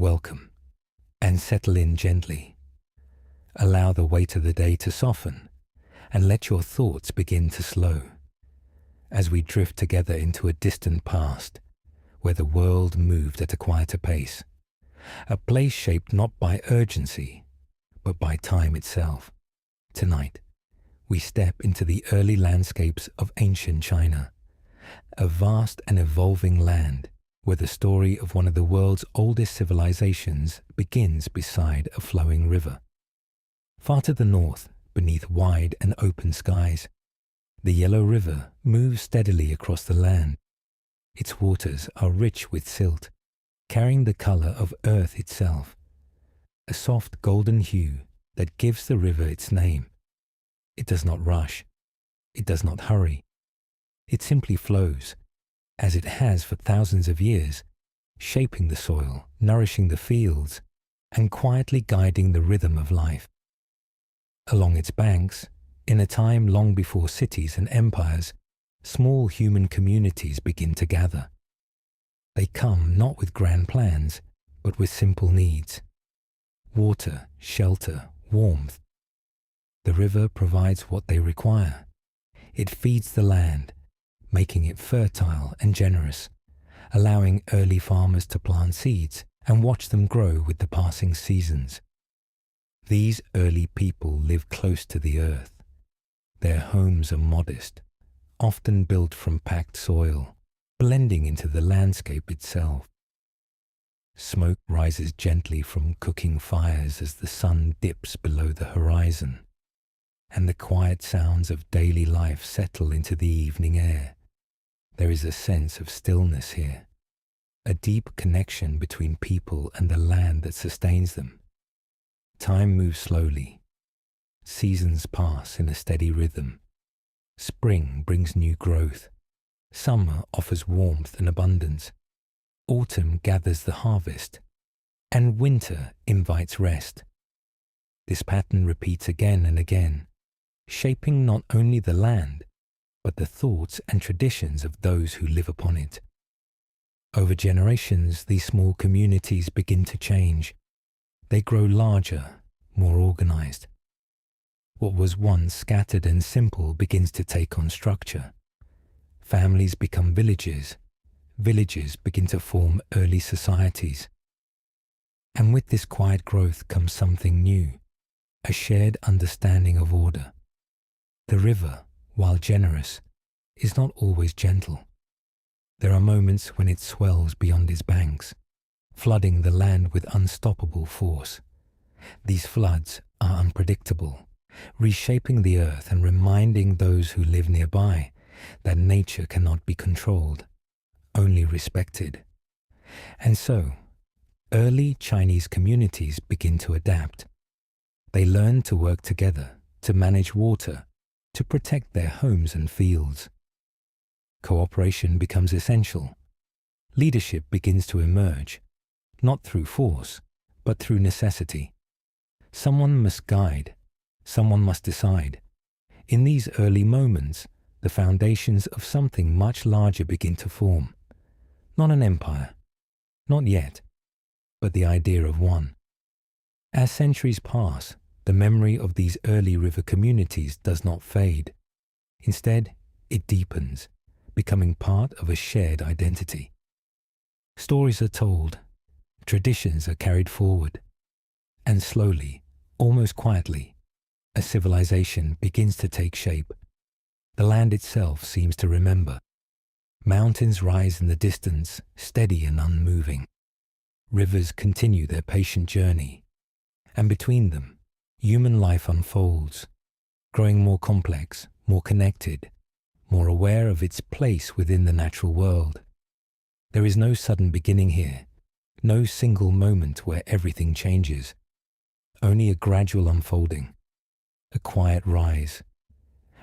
welcome, and settle in gently. Allow the weight of the day to soften, and let your thoughts begin to slow, as we drift together into a distant past, where the world moved at a quieter pace, a place shaped not by urgency, but by time itself. Tonight, we step into the early landscapes of ancient China, a vast and evolving land where the story of one of the world's oldest civilizations begins beside a flowing river. Far to the north, beneath wide and open skies, the Yellow River moves steadily across the land. Its waters are rich with silt, carrying the color of earth itself, a soft golden hue that gives the river its name. It does not rush. It does not hurry. It simply flows, as it has for thousands of years, shaping the soil, nourishing the fields, and quietly guiding the rhythm of life. Along its banks, in a time long before cities and empires, small human communities begin to gather. They come not with grand plans, but with simple needs: water, shelter, warmth. The river provides what they require. It feeds the land, making it fertile and generous, allowing early farmers to plant seeds and watch them grow with the passing seasons. These early people live close to the earth. Their homes are modest, often built from packed soil, blending into the landscape itself. Smoke rises gently from cooking fires as the sun dips below the horizon, and the quiet sounds of daily life settle into the evening air. There is a sense of stillness here, a deep connection between people and the land that sustains them. Time moves slowly. Seasons pass in a steady rhythm. Spring brings new growth. Summer offers warmth and abundance. Autumn gathers the harvest, and winter invites rest. This pattern repeats again and again, shaping not only the land, but the thoughts and traditions of those who live upon it. Over generations, these small communities begin to change. They grow larger, more organized. What was once scattered and simple begins to take on structure. Families become villages. Villages begin to form early societies. And with this quiet growth comes something new, a shared understanding of order. The river, while generous, is not always gentle. There are moments when it swells beyond its banks, flooding the land with unstoppable force. These floods are unpredictable, reshaping the earth and reminding those who live nearby that nature cannot be controlled, only respected. And so, early Chinese communities begin to adapt. They learn to work together, to manage water, to protect their homes and fields. Cooperation becomes essential. Leadership begins to emerge, not through force, but through necessity. Someone must guide, someone must decide. In these early moments, the foundations of something much larger begin to form. Not an empire, not yet, but the idea of one. As centuries pass, the memory of these early river communities does not fade. Instead, it deepens, becoming part of a shared identity. Stories are told, traditions are carried forward, and slowly, almost quietly, a civilization begins to take shape. The land itself seems to remember. Mountains rise in the distance, steady and unmoving. Rivers continue their patient journey, and between them, human life unfolds, growing more complex, more connected, more aware of its place within the natural world. There is no sudden beginning here, no single moment where everything changes, only a gradual unfolding, a quiet rise.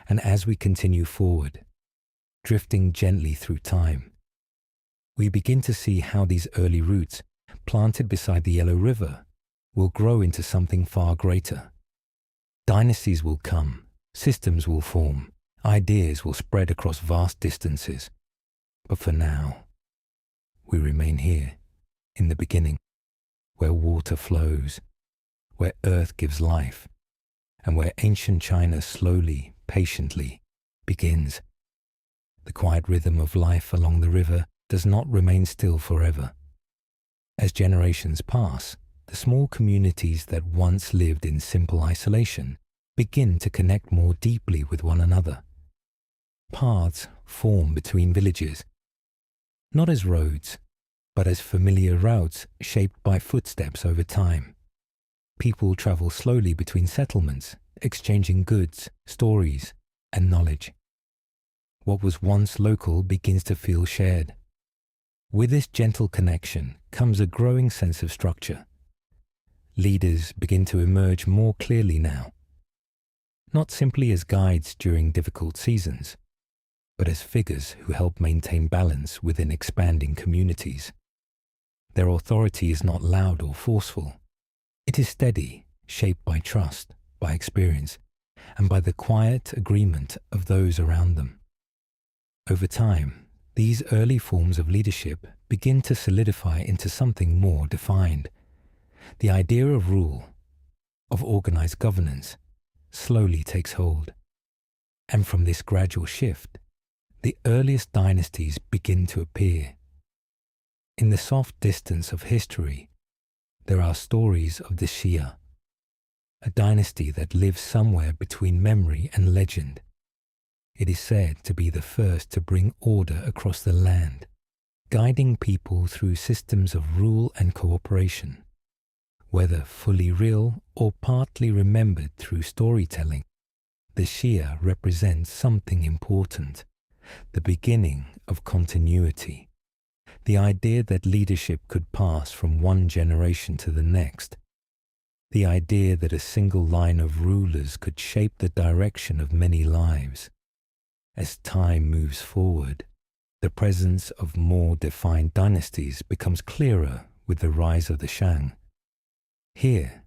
And as we continue forward, drifting gently through time, we begin to see how these early roots, planted beside the Yellow River, will grow into something far greater. Dynasties will come, systems will form, ideas will spread across vast distances. But for now, we remain here, in the beginning, where water flows, where earth gives life, and where ancient China slowly, patiently begins. The quiet rhythm of life along the river does not remain still forever. As generations pass, the small communities that once lived in simple isolation begin to connect more deeply with one another. Paths form between villages, not as roads, but as familiar routes shaped by footsteps over time. People travel slowly between settlements, exchanging goods, stories, and knowledge. What was once local begins to feel shared. With this gentle connection comes a growing sense of structure. Leaders begin to emerge more clearly now, not simply as guides during difficult seasons, but as figures who help maintain balance within expanding communities. Their authority is not loud or forceful. It is steady, shaped by trust, by experience, and by the quiet agreement of those around them. Over time, these early forms of leadership begin to solidify into something more defined. The idea of rule, of organized governance, slowly takes hold. And from this gradual shift, the earliest dynasties begin to appear. In the soft distance of history, there are stories of the Xia, a dynasty that lives somewhere between memory and legend. It is said to be the first to bring order across the land, guiding people through systems of rule and cooperation. Whether fully real or partly remembered through storytelling, the Xia represents something important, the beginning of continuity, the idea that leadership could pass from one generation to the next, the idea that a single line of rulers could shape the direction of many lives. As time moves forward, the presence of more defined dynasties becomes clearer with the rise of the Shang. Here,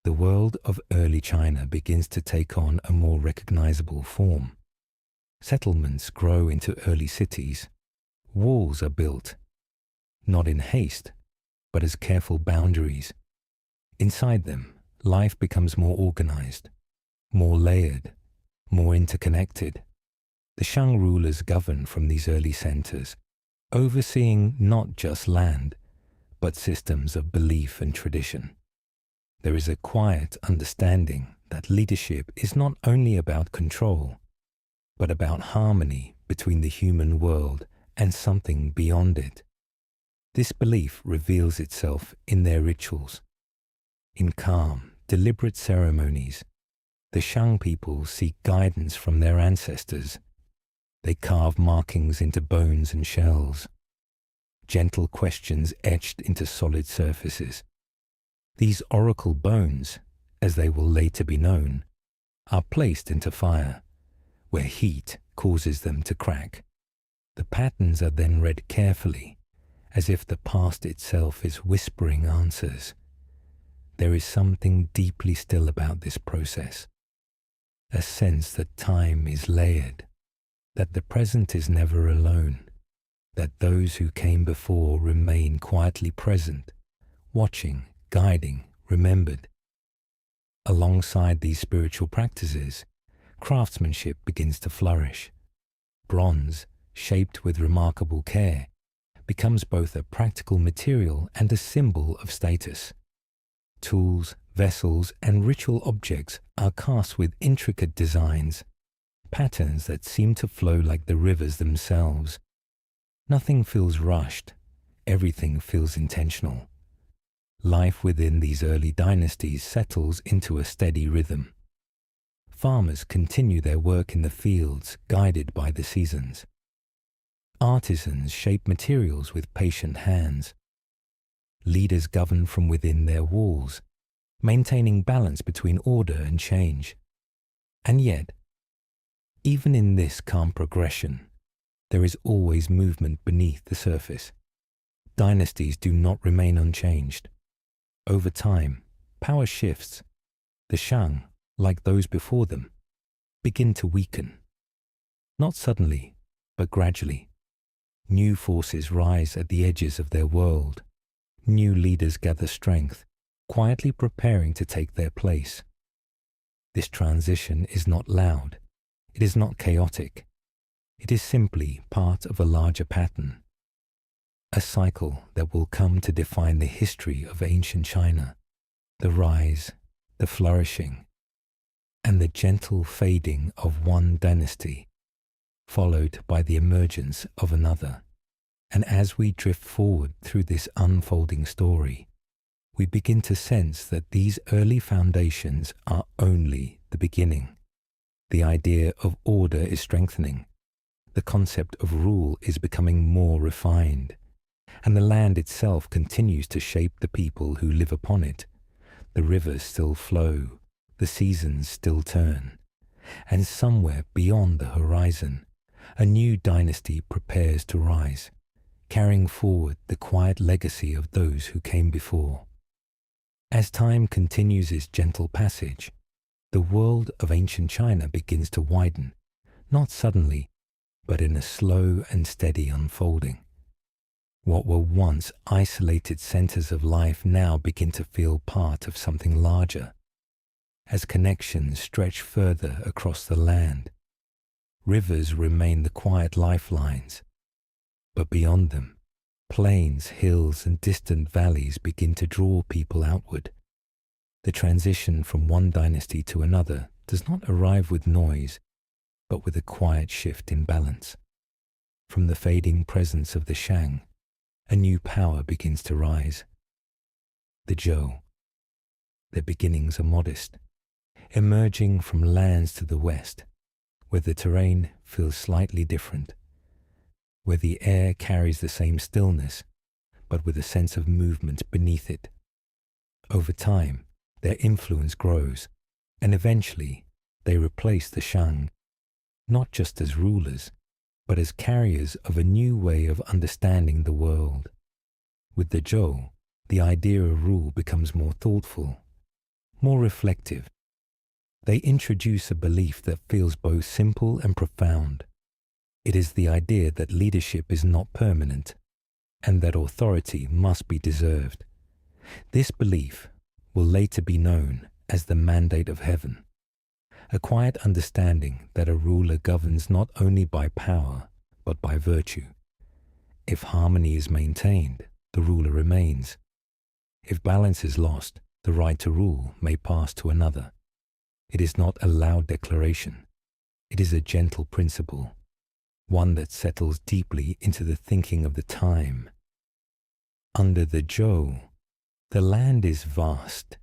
the world of early China begins to take on a more recognizable form. Settlements grow into early cities. Walls are built, not in haste, but as careful boundaries. Inside them, life becomes more organized, more layered, more interconnected. The Shang rulers govern from these early centers, overseeing not just land, but systems of belief and tradition. There is a quiet understanding that leadership is not only about control, but about harmony between the human world and something beyond it. This belief reveals itself in their rituals. In calm, deliberate ceremonies, the Shang people seek guidance from their ancestors. They carve markings into bones and shells, gentle questions etched into solid surfaces. These oracle bones, as they will later be known, are placed into fire, where heat causes them to crack. The patterns are then read carefully, as if the past itself is whispering answers. There is something deeply still about this process, a sense that time is layered, that the present is never alone, that those who came before remain quietly present, watching, guiding, remembered. Alongside these spiritual practices, craftsmanship begins to flourish. Bronze, shaped with remarkable care, becomes both a practical material and a symbol of status. Tools, vessels, and ritual objects are cast with intricate designs, patterns that seem to flow like the rivers themselves. Nothing feels rushed, everything feels intentional. Life within these early dynasties settles into a steady rhythm. Farmers continue their work in the fields, guided by the seasons. Artisans shape materials with patient hands. Leaders govern from within their walls, maintaining balance between order and change. And yet, even in this calm progression, there is always movement beneath the surface. Dynasties do not remain unchanged. Over time, power shifts. The Shang, like those before them, begin to weaken. Not suddenly, but gradually. New forces rise at the edges of their world. new leaders gather strength, quietly preparing to take their place. This transition is not loud. It is not chaotic. It is simply part of a larger pattern, a cycle that will come to define the history of ancient China, the rise, the flourishing, and the gentle fading of one dynasty, followed by the emergence of another. And as we drift forward through this unfolding story, we begin to sense that these early foundations are only the beginning. The idea of order is strengthening. The concept of rule is becoming more refined. And the land itself continues to shape the people who live upon it. The rivers still flow, the seasons still turn. And somewhere beyond the horizon, a new dynasty prepares to rise, carrying forward the quiet legacy of those who came before. As time continues its gentle passage, the world of ancient China begins to widen, not suddenly, but in a slow and steady unfolding. What were once isolated centers of life now begin to feel part of something larger, as connections stretch further across the land. Rivers remain the quiet lifelines, but beyond them, plains, hills, and distant valleys begin to draw people outward. The transition from one dynasty to another does not arrive with noise, but with a quiet shift in balance. From the fading presence of the Shang, a new power begins to rise. The Zhou. Their beginnings are modest, emerging from lands to the west, where the terrain feels slightly different, where the air carries the same stillness, but with a sense of movement beneath it. Over time, their influence grows, and eventually they replace the Shang, not just as rulers, but as carriers of a new way of understanding the world. With the Zhou, the idea of rule becomes more thoughtful, more reflective. They introduce a belief that feels both simple and profound. It is the idea that leadership is not permanent, and that authority must be deserved. This belief will later be known as the mandate of heaven, a quiet understanding that a ruler governs not only by power, but by virtue. If harmony is maintained, the ruler remains. If balance is lost, the right to rule may pass to another. It is not a loud declaration. It is a gentle principle, one that settles deeply into the thinking of the time. Under the Zhou, the land is vast,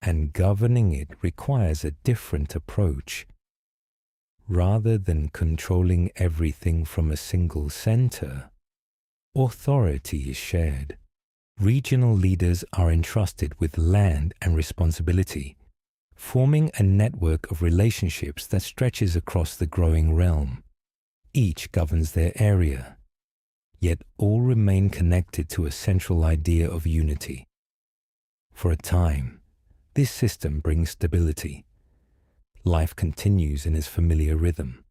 and governing it requires a different approach. Rather than controlling everything from a single center, authority is shared. Regional leaders are entrusted with land and responsibility, forming a network of relationships that stretches across the growing realm. Each governs their area, yet all remain connected to a central idea of unity. For a time, this system brings stability. Life continues in its familiar rhythm.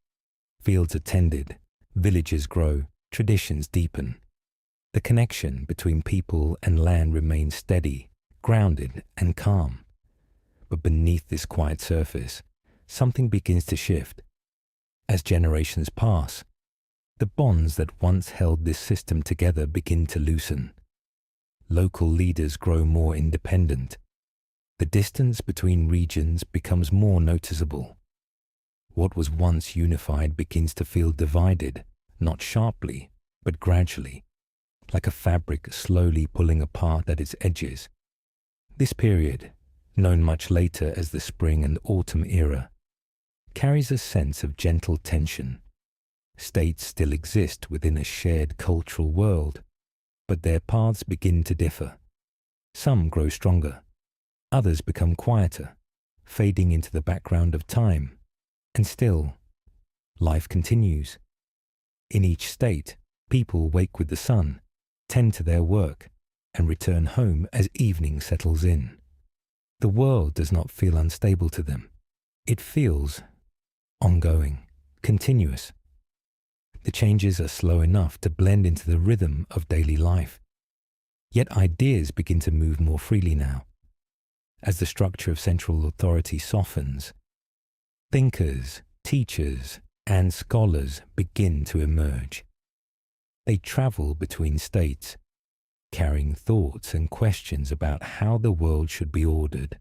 Fields are tended, villages grow, traditions deepen. The connection between people and land remains steady, grounded, and calm. But beneath this quiet surface, something begins to shift. As generations pass, the bonds that once held this system together begin to loosen. Local leaders grow more independent. The distance between regions becomes more noticeable. What was once unified begins to feel divided, not sharply, but gradually, like a fabric slowly pulling apart at its edges. This period, known much later as the Spring and Autumn era, carries a sense of gentle tension. States still exist within a shared cultural world, but their paths begin to differ. Some grow stronger, others become quieter, fading into the background of time. And still, life continues. In each state, people wake with the sun, tend to their work, and return home as evening settles in. The world does not feel unstable to them. It feels ongoing, continuous. The changes are slow enough to blend into the rhythm of daily life. Yet ideas begin to move more freely now. As the structure of central authority softens, thinkers, teachers, and scholars begin to emerge. They travel between states, carrying thoughts and questions about how the world should be ordered.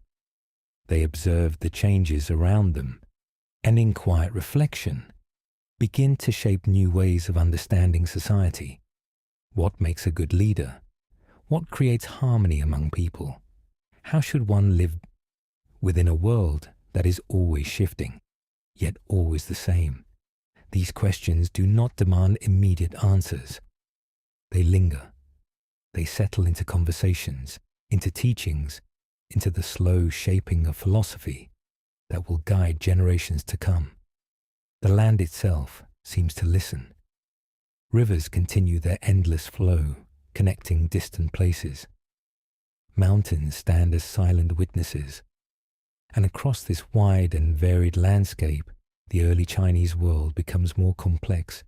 They observe the changes around them, and in quiet reflection, begin to shape new ways of understanding society. What makes a good leader? What creates harmony among people? How should one live within a world that is always shifting, yet always the same? These questions do not demand immediate answers. They linger. They settle into conversations, into teachings, into the slow shaping of philosophy that will guide generations to come. The land itself seems to listen. Rivers continue their endless flow, connecting distant places. Mountains stand as silent witnesses. And across this wide and varied landscape, the early Chinese world becomes more complex,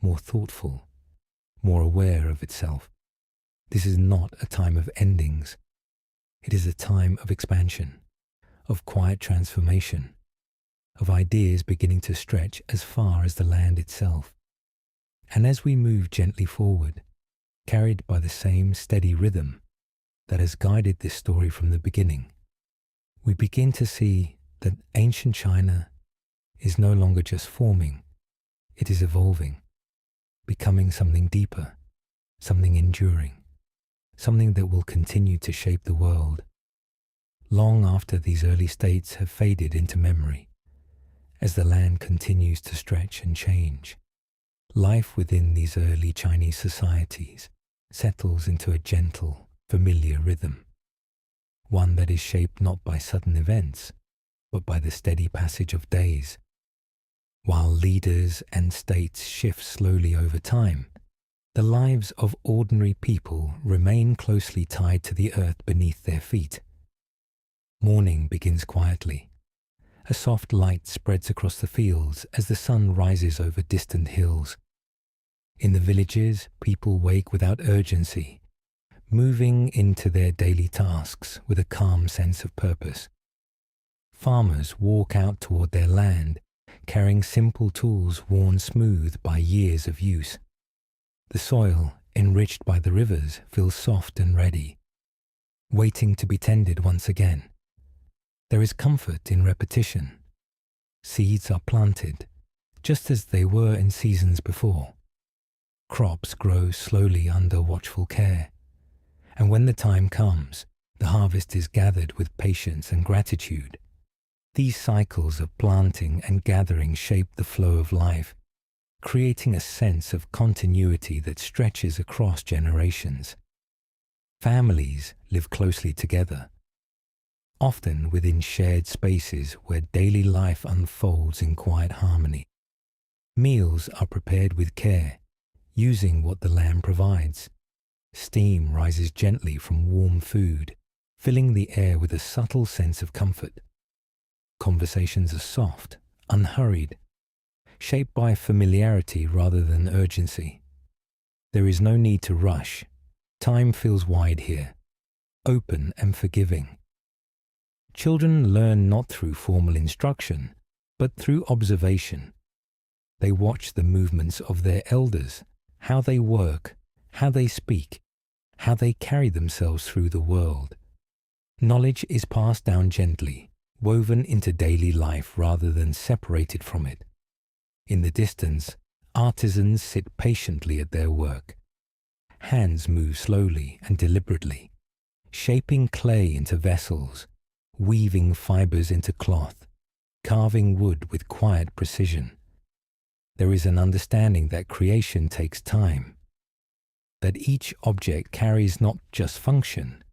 more thoughtful, more aware of itself. This is not a time of endings. It is a time of expansion, of quiet transformation, of ideas beginning to stretch as far as the land itself. And as we move gently forward, carried by the same steady rhythm that has guided this story from the beginning, we begin to see that ancient China is no longer just forming, it is evolving, becoming something deeper, something enduring, something that will continue to shape the world long after these early states have faded into memory. As the land continues to stretch and change, life within these early Chinese societies settles into a gentle, familiar rhythm, one that is shaped not by sudden events, but by the steady passage of days. While leaders and states shift slowly over time, the lives of ordinary people remain closely tied to the earth beneath their feet. Morning begins quietly. A soft light spreads across the fields as the sun rises over distant hills. In the villages, people wake without urgency, moving into their daily tasks with a calm sense of purpose. Farmers walk out toward their land, carrying simple tools worn smooth by years of use. The soil, enriched by the rivers, feels soft and ready, waiting to be tended once again. There is comfort in repetition. Seeds are planted, just as they were in seasons before. Crops grow slowly under watchful care, and when the time comes, the harvest is gathered with patience and gratitude. These cycles of planting and gathering shape the flow of life, creating a sense of continuity that stretches across generations. Families live closely together, often within shared spaces where daily life unfolds in quiet harmony. Meals are prepared with care, using what the land provides. Steam rises gently from warm food, filling the air with a subtle sense of comfort. Conversations are soft, unhurried, shaped by familiarity rather than urgency. There is no need to rush. Time feels wide here, open and forgiving. Children learn not through formal instruction, but through observation. They watch the movements of their elders, how they work, how they speak, how they carry themselves through the world. Knowledge is passed down gently, woven into daily life rather than separated from it. In the distance, artisans sit patiently at their work. Hands move slowly and deliberately, shaping clay into vessels, weaving fibers into cloth, carving wood with quiet precision. There is an understanding that creation takes time, that each object carries not just function,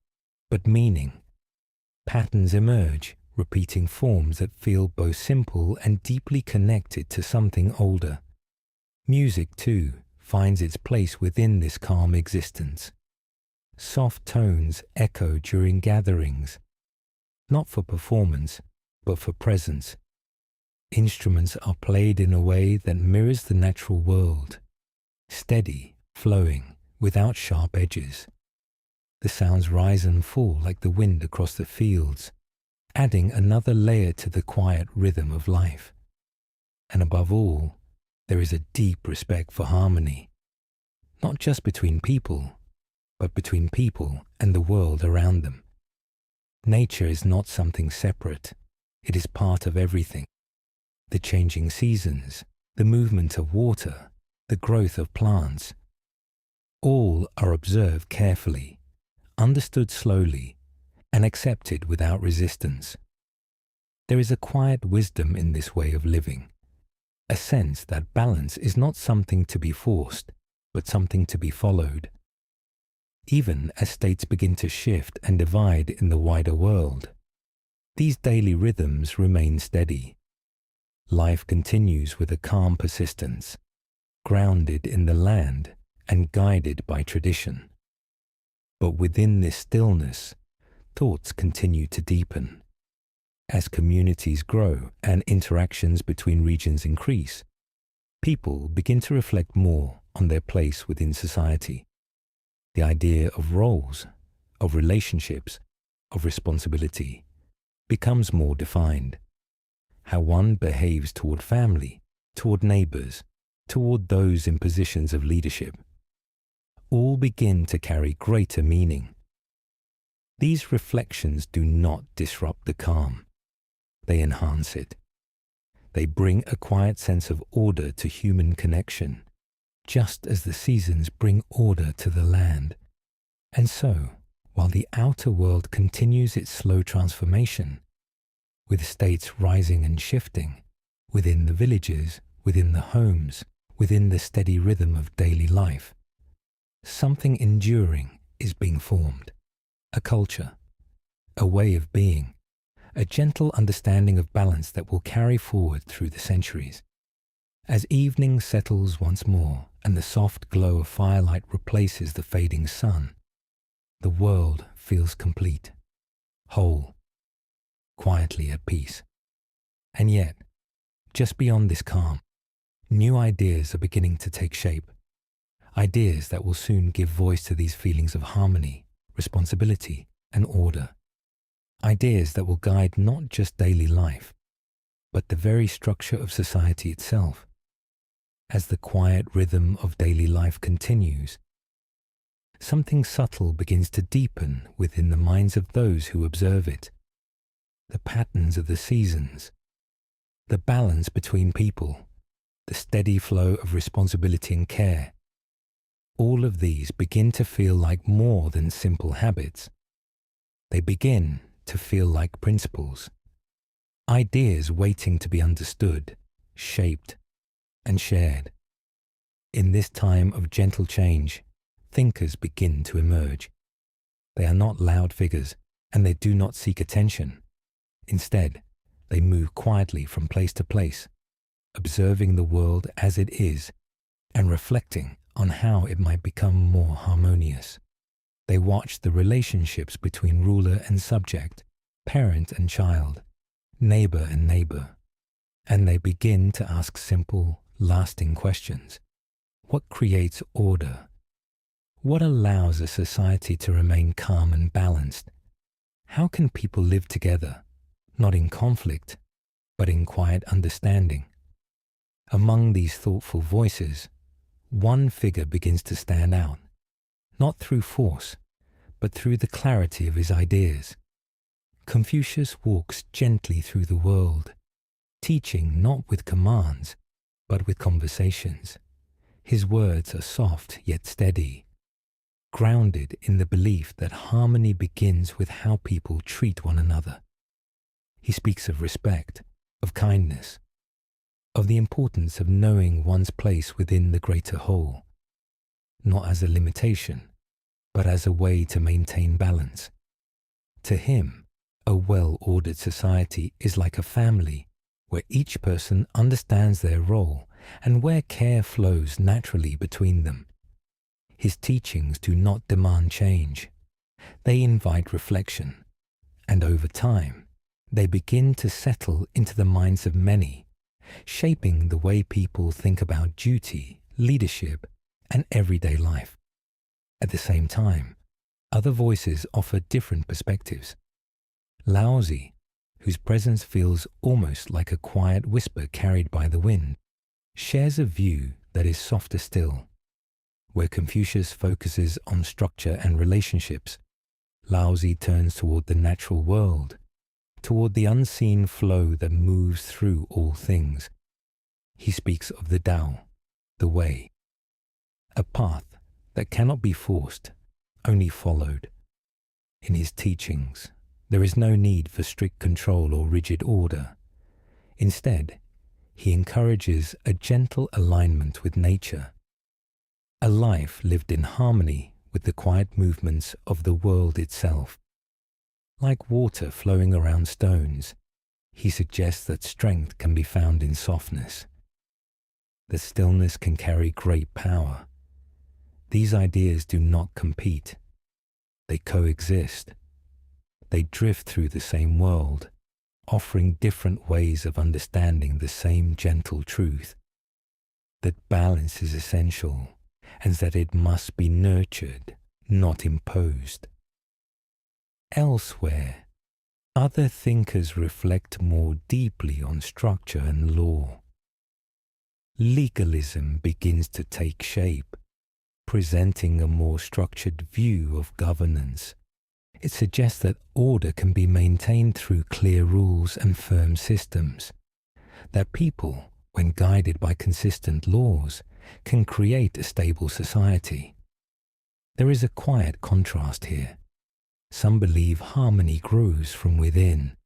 but meaning. Patterns emerge, repeating forms that feel both simple and deeply connected to something older. Music, too, finds its place within this calm existence. Soft tones echo during gatherings, not for performance, but for presence. Instruments are played in a way that mirrors the natural world, steady, flowing, without sharp edges. The sounds rise and fall like the wind across the fields, adding another layer to the quiet rhythm of life. And above all, there is a deep respect for harmony, not just between people, but between people and the world around them. Nature is not something separate. It is part of everything. The changing seasons, the movement of water, the growth of plants, all are observed carefully, understood slowly, and accepted without resistance. There is a quiet wisdom in this way of living, a sense that balance is not something to be forced, but something to be followed. Even as states begin to shift and divide in the wider world, these daily rhythms remain steady. Life continues with a calm persistence, grounded in the land and guided by tradition. But within this stillness, thoughts continue to deepen. As communities grow and interactions between regions increase, people begin to reflect more on their place within society. The idea of roles, of relationships, of responsibility becomes more defined. How one behaves toward family, toward neighbors, toward those in positions of leadership, all begin to carry greater meaning. These reflections do not disrupt the calm. They enhance it. They bring a quiet sense of order to human connection, just as the seasons bring order to the land. And so, while the outer world continues its slow transformation, with states rising and shifting, within the villages, within the homes, within the steady rhythm of daily life, something enduring is being formed. A culture, a way of being, a gentle understanding of balance that will carry forward through the centuries. As evening settles once more and the soft glow of firelight replaces the fading sun, the world feels complete, whole, quietly at peace. And yet, just beyond this calm, new ideas are beginning to take shape. Ideas that will soon give voice to these feelings of harmony, responsibility, and order. Ideas that will guide not just daily life, but the very structure of society itself. As the quiet rhythm of daily life continues, something subtle begins to deepen within the minds of those who observe it. The patterns of the seasons, the balance between people, the steady flow of responsibility and care, all of these begin to feel like more than simple habits. They begin to feel like principles, ideas waiting to be understood, shaped, and shared. In this time of gentle change, thinkers begin to emerge. They are not loud figures, and they do not seek attention. Instead, they move quietly from place to place, observing the world as it is and reflecting on how it might become more harmonious. They watch the relationships between ruler and subject, parent and child, neighbor and neighbor, and they begin to ask simple, lasting questions. What creates order? What allows a society to remain calm and balanced? How can people live together, not in conflict, but in quiet understanding? Among these thoughtful voices, one figure begins to stand out, not through force, but through the clarity of his ideas. Confucius walks gently through the world, teaching not with commands, but with conversations. His words are soft yet steady, grounded in the belief that harmony begins with how people treat one another. He speaks of respect, of kindness, of the importance of knowing one's place within the greater whole, not as a limitation, but as a way to maintain balance. To him, a well-ordered society is like a family where each person understands their role and where care flows naturally between them. His teachings do not demand change. They invite reflection, and over time, they begin to settle into the minds of many, shaping the way people think about duty, leadership, and everyday life. At the same time, Other voices offer different perspectives. Laozi, whose presence feels almost like a quiet whisper carried by the wind, shares a view that is softer still. Where Confucius focuses on structure and relationships, Laozi turns toward the natural world, toward the unseen flow that moves through all things. He speaks of the Tao, the way, a path that cannot be forced, only followed. In his teachings, there is no need for strict control or rigid order. Instead, he encourages a gentle alignment with nature, a life lived in harmony with the quiet movements of the world itself. Like water flowing around stones, he suggests that strength can be found in softness. That stillness can carry great power. These ideas do not compete. They coexist. They drift through the same world, offering different ways of understanding the same gentle truth. That balance is essential, and that it must be nurtured, not imposed. Elsewhere, other thinkers reflect more deeply on structure and law. Legalism begins to take shape, presenting a more structured view of governance. It suggests that order can be maintained through clear rules and firm systems, that people, when guided by consistent laws, can create a stable society. There is a quiet contrast here. Some believe harmony grows from within,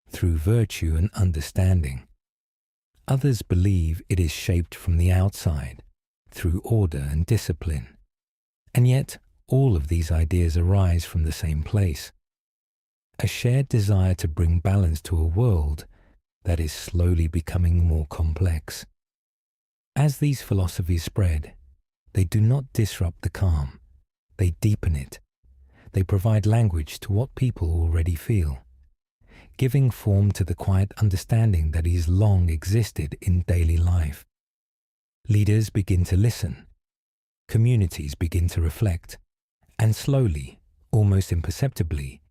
through virtue and understanding. Others believe it is shaped from the outside, through order and discipline. And yet, all of these ideas arise from the same place, a shared desire to bring balance to a world that is slowly becoming more complex. As these philosophies spread, they do not disrupt the calm, they deepen it. They provide language to what people already feel, giving form to the quiet understanding that has long existed in daily life. Leaders begin to listen, communities begin to reflect, and slowly, almost imperceptibly,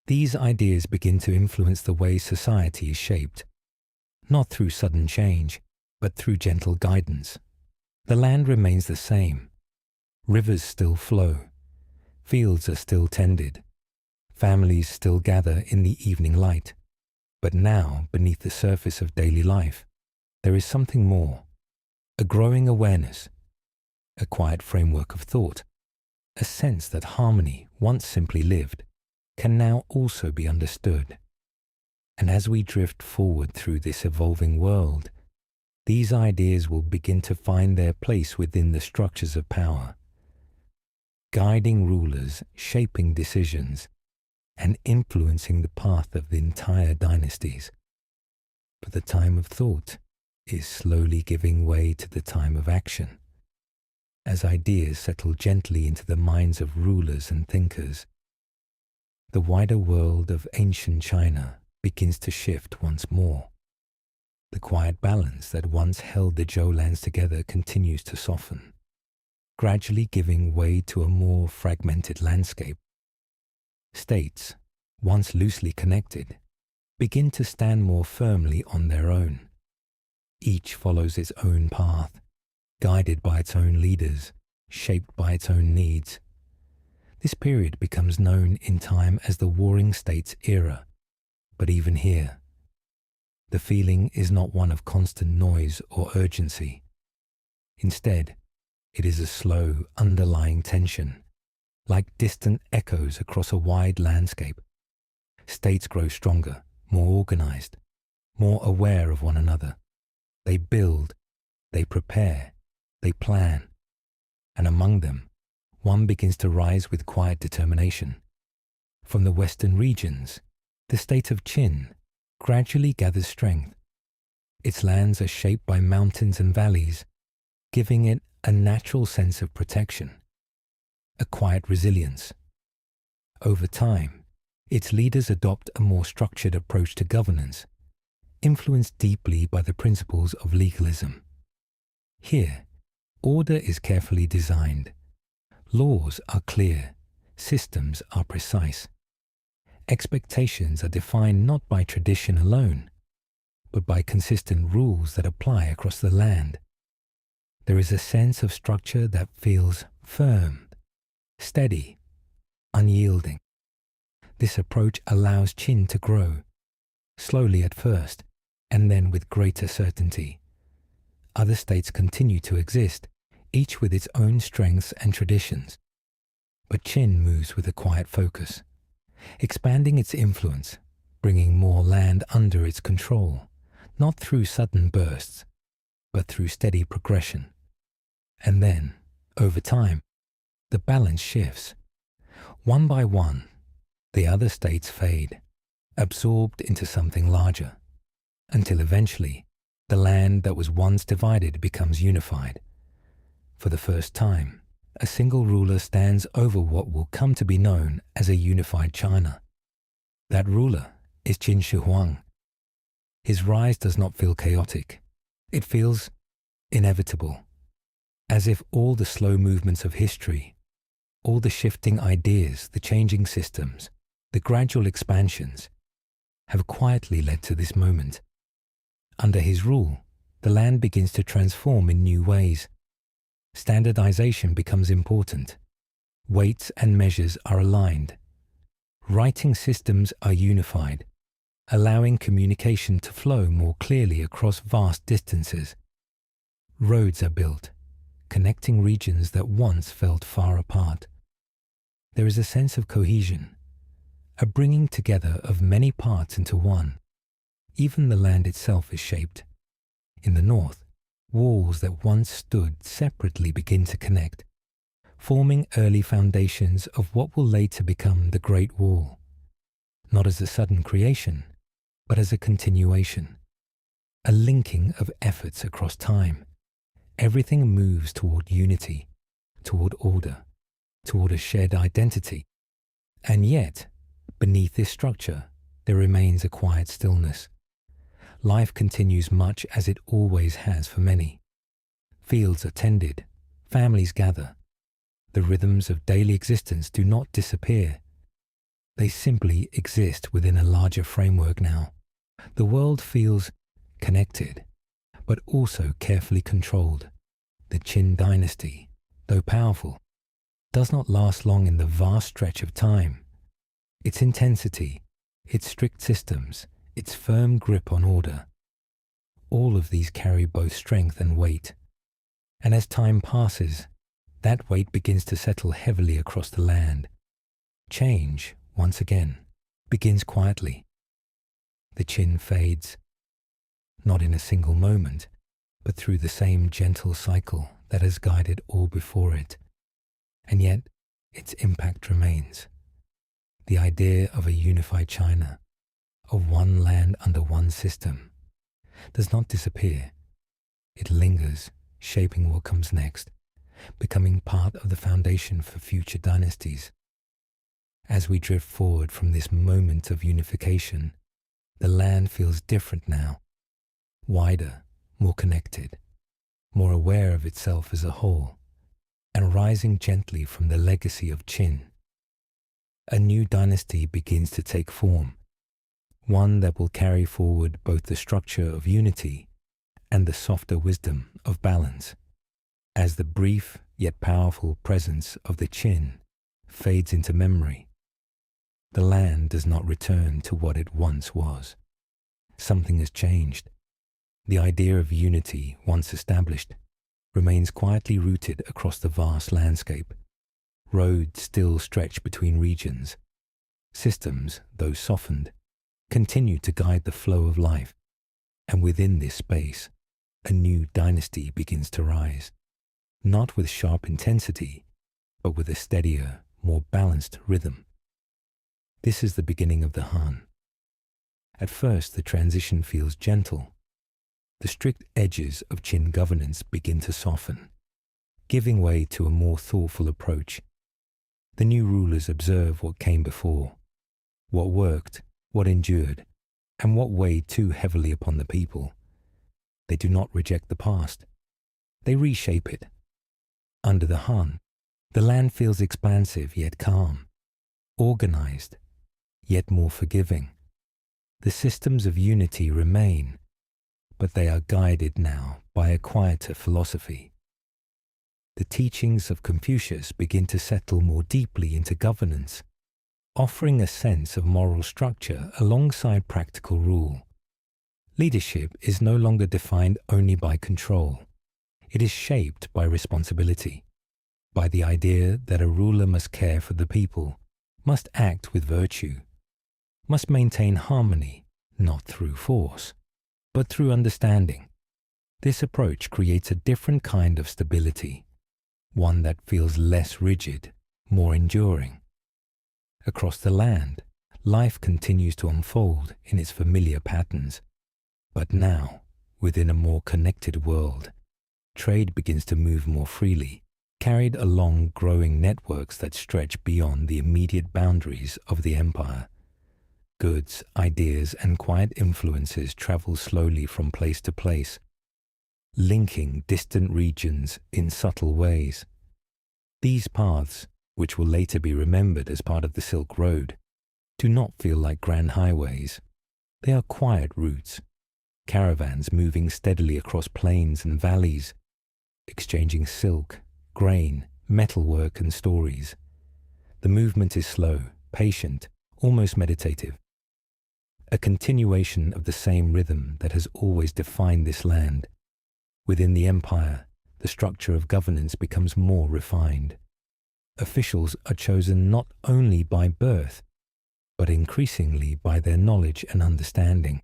these ideas begin to influence the way society is shaped, not through sudden change, but through gentle guidance. The land remains the same. Rivers still flow. Fields are still tended. Families still gather in the evening light. But now, beneath the surface of daily life, there is something more. A growing awareness, a quiet framework of thought, a sense that harmony, once simply lived, can now also be understood. And as we drift forward through this evolving world, these ideas will begin to find their place within the structures of power, guiding rulers, shaping decisions, and influencing the path of the entire dynasties. But the time of thought is slowly giving way to the time of action. As ideas settle gently into the minds of rulers and thinkers, the wider world of ancient China begins to shift once more. The quiet balance that once held the Zhou lands together continues to soften, gradually giving way to a more fragmented landscape. States, once loosely connected, begin to stand more firmly on their own. Each follows its own path, guided by its own leaders, shaped by its own needs. This period becomes known in time as the Warring States era, but even here, the feeling is not one of constant noise or urgency. Instead, it is a slow, underlying tension, like distant echoes across a wide landscape. States grow stronger, more organized, more aware of one another. They build, they prepare, they plan, and among them, one begins to rise with quiet determination. From the western regions, the state of Qin gradually gathers strength. Its lands are shaped by mountains and valleys, giving it a natural sense of protection, a quiet resilience. Over time, its leaders adopt a more structured approach to governance, influenced deeply by the principles of legalism. Here, order is carefully designed. Laws are clear, Systems are precise. Expectations are defined not by tradition alone, but by consistent rules that apply across the land. There is a sense of structure that feels firm, steady, unyielding. This approach allows Qin to grow, slowly at first, and then with greater certainty. Other states continue to exist, each with its own strengths and traditions. But Qin moves with a quiet focus, expanding its influence, bringing more land under its control, not through sudden bursts, but through steady progression. And then, over time, the balance shifts. One by one, the other states fade, absorbed into something larger, until eventually the land that was once divided becomes unified. For the first time, a single ruler stands over what will come to be known as a unified China. That ruler is Qin Shi Huang. His rise does not feel chaotic. It feels inevitable, as if all the slow movements of history, all the shifting ideas, the changing systems, the gradual expansions, have quietly led to this moment. Under his rule, the land begins to transform in new ways. Standardization becomes important. Weights and measures are aligned. Writing systems are unified, allowing communication to flow more clearly across vast distances. Roads are built, connecting regions that once felt far apart. There is a sense of cohesion, a bringing together of many parts into one. Even the land itself is shaped. In the north, walls that once stood separately begin to connect, forming early foundations of what will later become the Great Wall, not as a sudden creation, but as a continuation, a linking of efforts across time. Everything moves toward unity, toward order, toward a shared identity. And yet, beneath this structure, there remains a quiet stillness. Life continues much as it always has for many. Fields are tended, families gather. The rhythms of daily existence do not disappear. They simply exist within a larger framework now. The world feels connected, but also carefully controlled. The Qin dynasty, though powerful, does not last long in the vast stretch of time. Its intensity, its strict systems, its firm grip on order, all of these carry both strength and weight. And as time passes, that weight begins to settle heavily across the land. Change, once again, begins quietly. The Qin fades, not in a single moment, but through the same gentle cycle that has guided all before it. And yet, its impact remains. The idea of a unified China, of one land under one system, does not disappear. It lingers, shaping what comes next, becoming part of the foundation for future dynasties. As we drift forward from this moment of unification, the land feels different now, wider, more connected, more aware of itself as a whole, and rising gently from the legacy of Qin. A new dynasty begins to take form, one that will carry forward both the structure of unity and the softer wisdom of balance. As the brief yet powerful presence of the Qin fades into memory, the land does not return to what it once was. Something has changed. The idea of unity, once established, remains quietly rooted across the vast landscape. Roads still stretch between regions. Systems, though softened, continue to guide the flow of life. And within this space, a new dynasty begins to rise, not with sharp intensity, but with a steadier, more balanced rhythm. This is the beginning of the Han. At first, the transition feels gentle. The strict edges of Qin governance begin to soften, giving way to a more thoughtful approach. The new rulers observe what came before, what worked, what endured, and what weighed too heavily upon the people. They do not reject the past. They reshape it. Under the Han, the land feels expansive yet calm. organized, yet more forgiving. The systems of unity remain, but they are guided now by a quieter philosophy. The teachings of Confucius begin to settle more deeply into governance, offering a sense of moral structure alongside practical rule. Leadership is no longer defined only by control. It is shaped by responsibility, by the idea that a ruler must care for the people, must act with virtue, must maintain harmony, not through force, but through understanding. This approach creates a different kind of stability, one that feels less rigid, more enduring. Across the land, life continues to unfold in its familiar patterns. But now, within a more connected world, trade begins to move more freely, carried along growing networks that stretch beyond the immediate boundaries of the empire. Goods, ideas, and quiet influences travel slowly from place to place, linking distant regions in subtle ways. These paths, which will later be remembered as part of the Silk Road, do not feel like grand highways. They are quiet routes, caravans moving steadily across plains and valleys, exchanging silk, grain, metalwork, and stories. The movement is slow, patient, almost meditative, a continuation of the same rhythm that has always defined this land. Within the empire, the structure of governance becomes more refined. Officials are chosen not only by birth, but increasingly by their knowledge and understanding.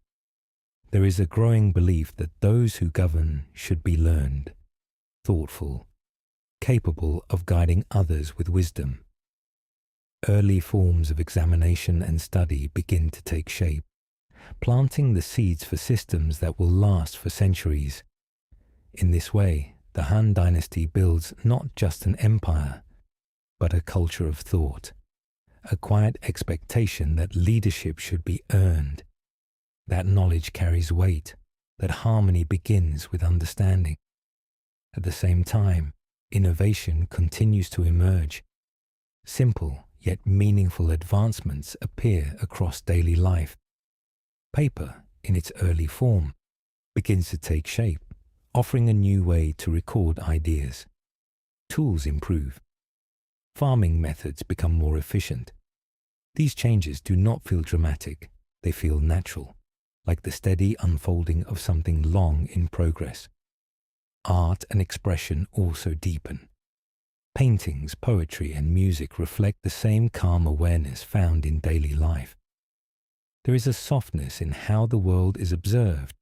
There is a growing belief that those who govern should be learned, thoughtful, capable of guiding others with wisdom. Early forms of examination and study begin to take shape, planting the seeds for systems that will last for centuries. In this way, the Han Dynasty builds not just an empire, but a culture of thought, a quiet expectation that leadership should be earned, that knowledge carries weight, that harmony begins with understanding. At the same time, innovation continues to emerge. Simple yet meaningful advancements appear across daily life. Paper, in its early form, begins to take shape, offering a new way to record ideas. Tools improve. Farming methods become more efficient. These changes do not feel dramatic, they feel natural, like the steady unfolding of something long in progress. Art and expression also deepen. Paintings, poetry, and music reflect the same calm awareness found in daily life. There is a softness in how the world is observed,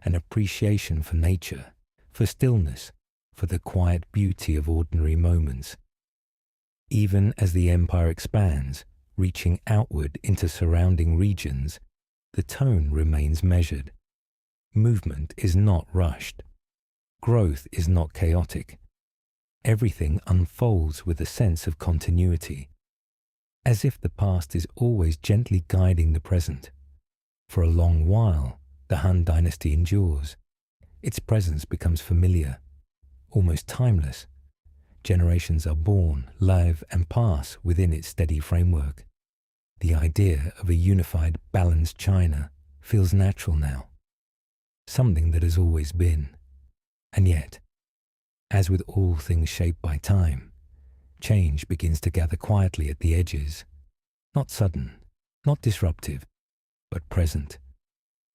an appreciation for nature, for stillness, for the quiet beauty of ordinary moments. Even as the empire expands, reaching outward into surrounding regions, the tone remains measured. Movement is not rushed. Growth is not chaotic. Everything unfolds with a sense of continuity, as if the past is always gently guiding the present. For a long while, the Han Dynasty endures. Its presence becomes familiar, almost timeless. Generations are born, live, and pass within its steady framework. The idea of a unified, balanced China feels natural now, something that has always been. And yet, as with all things shaped by time, change begins to gather quietly at the edges, not sudden, not disruptive, but present.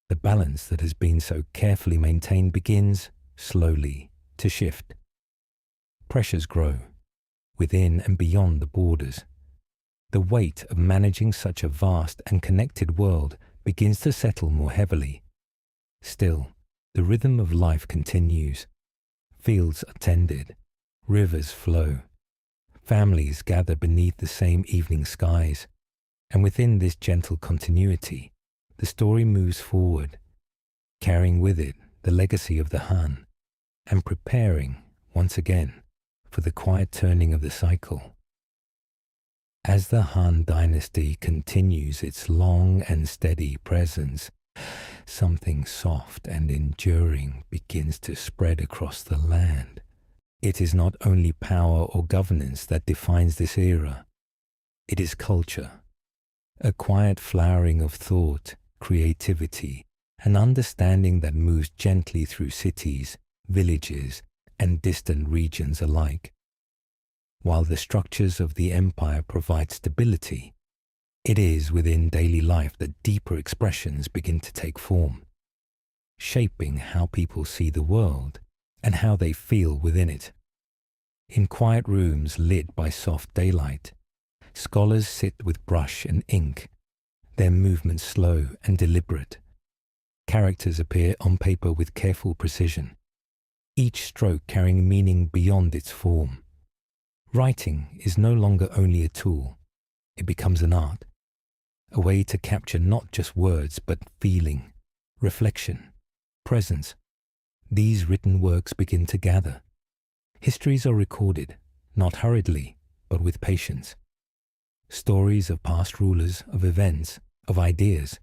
The balance that has been so carefully maintained begins, slowly, to shift. Pressures grow, within and beyond the borders. The weight of managing such a vast and connected world begins to settle more heavily. Still, the rhythm of life continues. Fields are tended, rivers flow, families gather beneath the same evening skies, and within this gentle continuity, the story moves forward, carrying with it the legacy of the Han, and preparing, once again, for the quiet turning of the cycle. As the Han Dynasty continues its long and steady presence, something soft and enduring begins to spread across the land. It is not only power or governance that defines this era. It is culture, a quiet flowering of thought, creativity, and understanding that moves gently through cities, villages, and distant regions alike. While the structures of the empire provide stability, it is within daily life that deeper expressions begin to take form, shaping how people see the world and how they feel within it. In quiet rooms lit by soft daylight, scholars sit with brush and ink, their movements slow and deliberate. Characters appear on paper with careful precision, each stroke carrying meaning beyond its form. Writing is no longer only a tool, it becomes an art, a way to capture not just words but feeling, reflection, presence. These written works begin to gather. Histories are recorded, not hurriedly, but with patience. Stories of past rulers, of events, of ideas,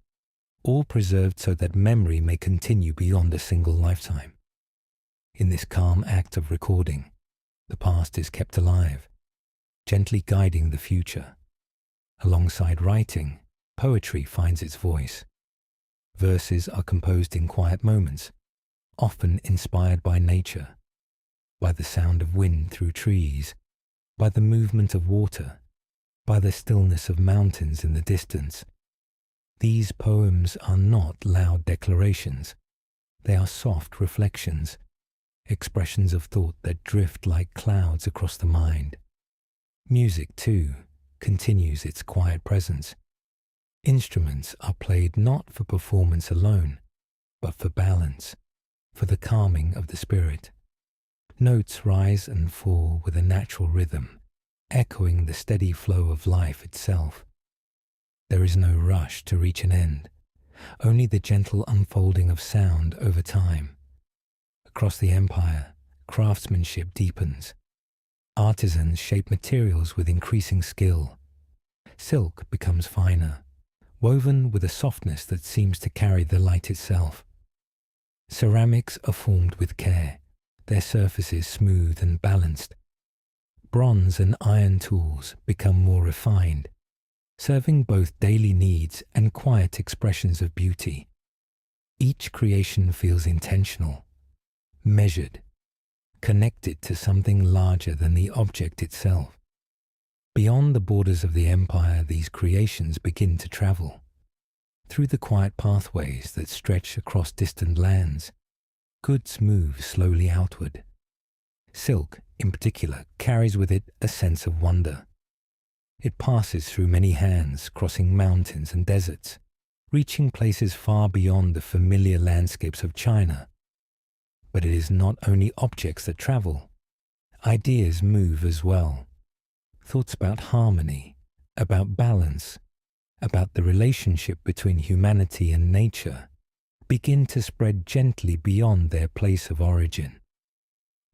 all preserved so that memory may continue beyond a single lifetime. In this calm act of recording, the past is kept alive, gently guiding the future. Alongside writing, poetry finds its voice. Verses are composed in quiet moments, often inspired by nature, by the sound of wind through trees, by the movement of water, by the stillness of mountains in the distance. These poems are not loud declarations. They are soft reflections, expressions of thought that drift like clouds across the mind. Music, too, continues its quiet presence. Instruments are played not for performance alone, but for balance, for the calming of the spirit. Notes rise and fall with a natural rhythm, echoing the steady flow of life itself. There is no rush to reach an end, only the gentle unfolding of sound over time. Across the empire, craftsmanship deepens. Artisans shape materials with increasing skill. Silk becomes finer, woven with a softness that seems to carry the light itself. Ceramics are formed with care, their surfaces smooth and balanced. Bronze and iron tools become more refined, serving both daily needs and quiet expressions of beauty. Each creation feels intentional, measured, connected to something larger than the object itself. Beyond the borders of the empire, these creations begin to travel. Through the quiet pathways that stretch across distant lands, goods move slowly outward. Silk, in particular, carries with it a sense of wonder. It passes through many hands, crossing mountains and deserts, reaching places far beyond the familiar landscapes of China. But it is not only objects that travel. Ideas move as well. Thoughts about harmony, about balance, about the relationship between humanity and nature begin to spread gently beyond their place of origin.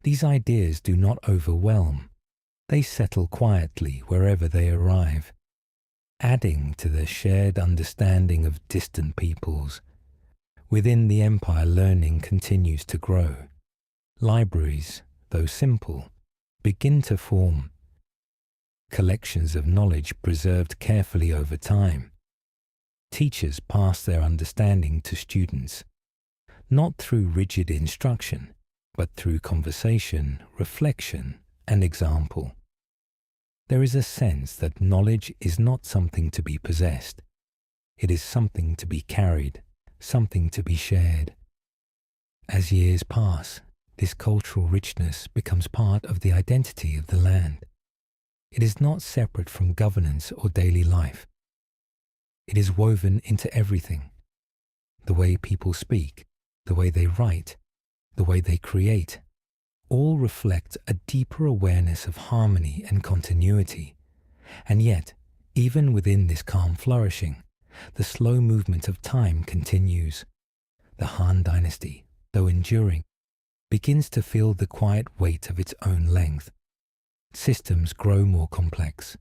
These ideas do not overwhelm. They settle quietly wherever they arrive, adding to the shared understanding of distant peoples. Within the empire, learning continues to grow. Libraries, though simple, begin to form. Collections of knowledge preserved carefully over time. Teachers pass their understanding to students, not through rigid instruction, but through conversation, reflection, and example. There is a sense that knowledge is not something to be possessed. It is something to be carried, something to be shared. As years pass, this cultural richness becomes part of the identity of the land. It is not separate from governance or daily life. It is woven into everything. The way people speak, the way they write, the way they create, all reflect a deeper awareness of harmony and continuity. And yet, even within this calm flourishing, the slow movement of time continues. The Han Dynasty, though enduring, begins to feel the quiet weight of its own length. Systems grow more complex.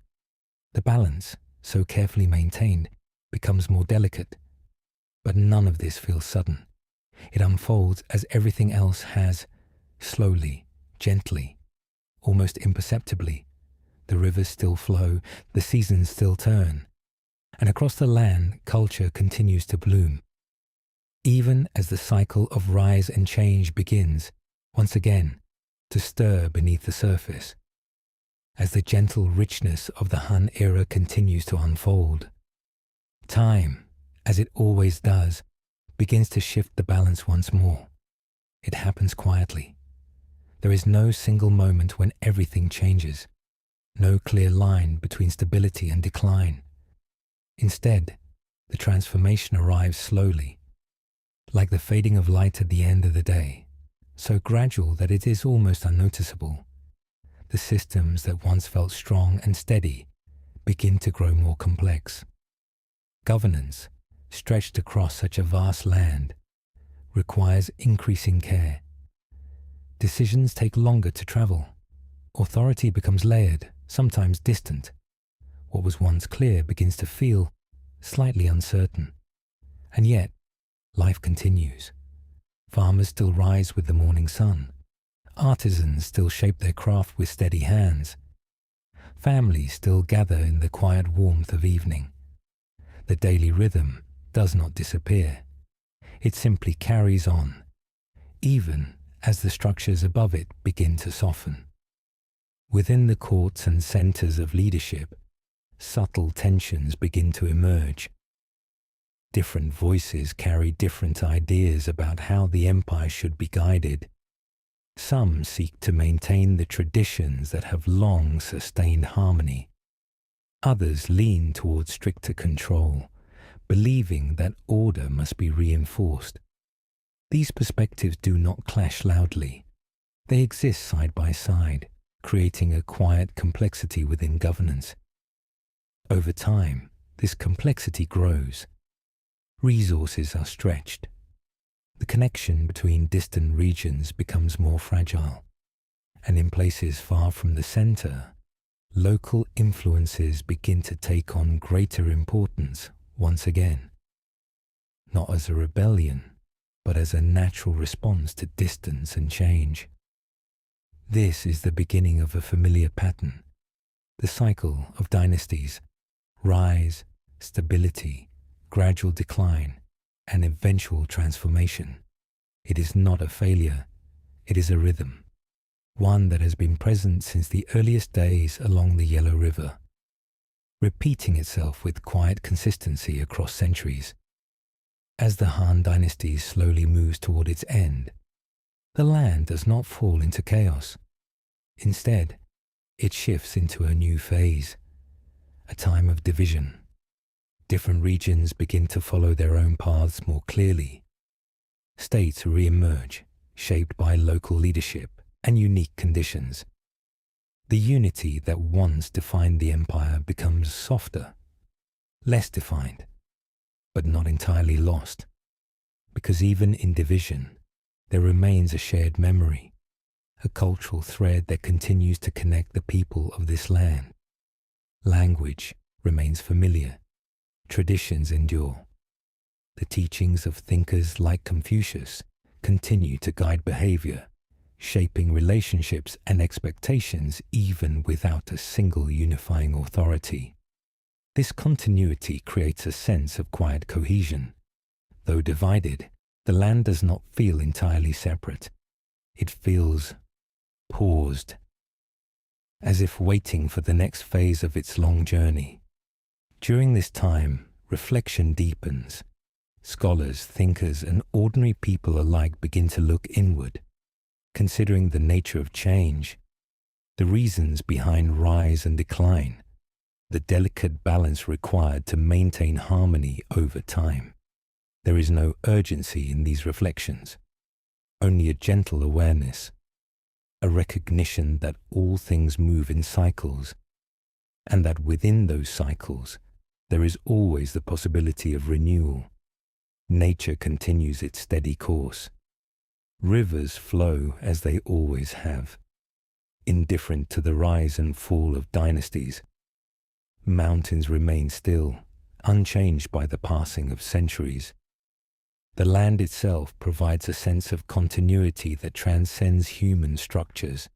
The balance, so carefully maintained, becomes more delicate. But none of this feels sudden. It unfolds as everything else has, slowly, gently, almost imperceptibly. the rivers still flow, the seasons still turn, and across the land, culture continues to bloom. Even as the cycle of rise and change begins, once again, to stir beneath the surface, as the gentle richness of the Han era continues to unfold, time, as it always does, begins to shift the balance once more. It happens quietly. There is no single moment when everything changes, no clear line between stability and decline. Instead, the transformation arrives slowly, like the fading of light at the end of the day, so gradual that it is almost unnoticeable. The systems that once felt strong and steady begin to grow more complex. Governance, stretched across such a vast land, requires increasing care. Decisions take longer to travel. Authority becomes layered, sometimes distant. What was once clear begins to feel slightly uncertain. And yet, life continues. Farmers still rise with the morning sun. Artisans still shape their craft with steady hands. Families still gather in the quiet warmth of evening. The daily rhythm does not disappear. It simply carries on, even as the structures above it begin to soften. Within the courts and centers of leadership, subtle tensions begin to emerge. Different voices carry different ideas about how the empire should be guided. Some seek to maintain the traditions that have long sustained harmony. Others lean towards stricter control, believing that order must be reinforced. These perspectives do not clash loudly. They exist side by side, creating a quiet complexity within governance. Over time, this complexity grows. Resources are stretched. The connection between distant regions becomes more fragile, and in places far from the center, local influences begin to take on greater importance once again, not as a rebellion, but as a natural response to distance and change. This is the beginning of a familiar pattern, the cycle of dynasties: rise, stability, gradual decline, and eventual transformation. It is not a failure, it is a rhythm, one that has been present since the earliest days along the Yellow River, repeating itself with quiet consistency across centuries. As the Han dynasty slowly moves toward its end, the land does not fall into chaos. Instead, it shifts into a new phase, a time of division. Different regions begin to follow their own paths more clearly. States re-emerge, shaped by local leadership and unique conditions. The unity that once defined the empire becomes softer, less defined, but not entirely lost, because even in division, there remains a shared memory, a cultural thread that continues to connect the people of this land. Language remains familiar. Traditions endure. The teachings of thinkers like Confucius continue to guide behavior, shaping relationships and expectations even without a single unifying authority. This continuity creates a sense of quiet cohesion. Though divided, the land does not feel entirely separate. It feels paused, as if waiting for the next phase of its long journey. During this time, reflection deepens. Scholars, thinkers, and ordinary people alike begin to look inward, considering the nature of change, the reasons behind rise and decline, the delicate balance required to maintain harmony over time. There is no urgency in these reflections, only a gentle awareness, a recognition that all things move in cycles, and that within those cycles, there is always the possibility of renewal. Nature continues its steady course. Rivers flow as they always have, indifferent to the rise and fall of dynasties. Mountains remain still, unchanged by the passing of centuries. The land itself provides a sense of continuity that transcends human structures.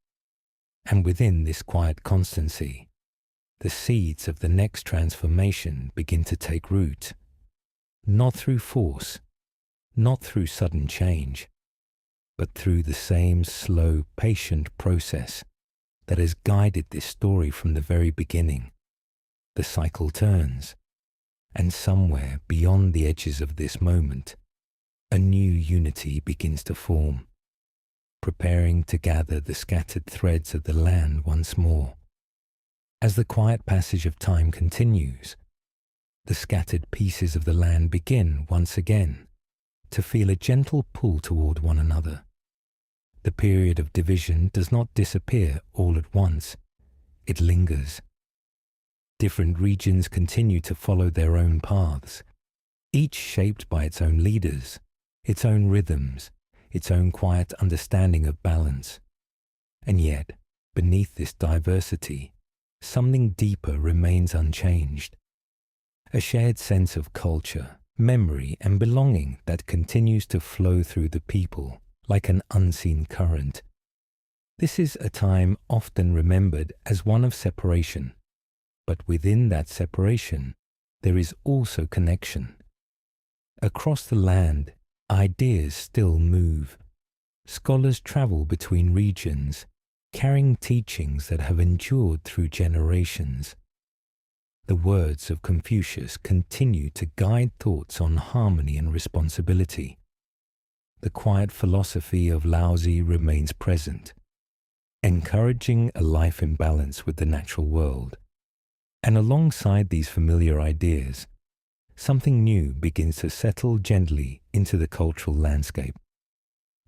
And within this quiet constancy, the seeds of the next transformation begin to take root, not through force, not through sudden change, but through the same slow, patient process that has guided this story from the very beginning. The cycle turns, and somewhere beyond the edges of this moment, a new unity begins to form, preparing to gather the scattered threads of the land once more. As the quiet passage of time continues, the scattered pieces of the land begin once again to feel a gentle pull toward one another. The period of division does not disappear all at once. It lingers. Different regions continue to follow their own paths, each shaped by its own leaders, its own rhythms, its own quiet understanding of balance. And yet, beneath this diversity, something deeper remains unchanged. A shared sense of culture, memory, and belonging that continues to flow through the people like an unseen current. This is a time often remembered as one of separation, but within that separation, there is also connection. Across the land, ideas still move. Scholars travel between regions, carrying teachings that have endured through generations. The words of Confucius continue to guide thoughts on harmony and responsibility. The quiet philosophy of Laozi remains present, encouraging a life in balance with the natural world. And alongside these familiar ideas, something new begins to settle gently into the cultural landscape.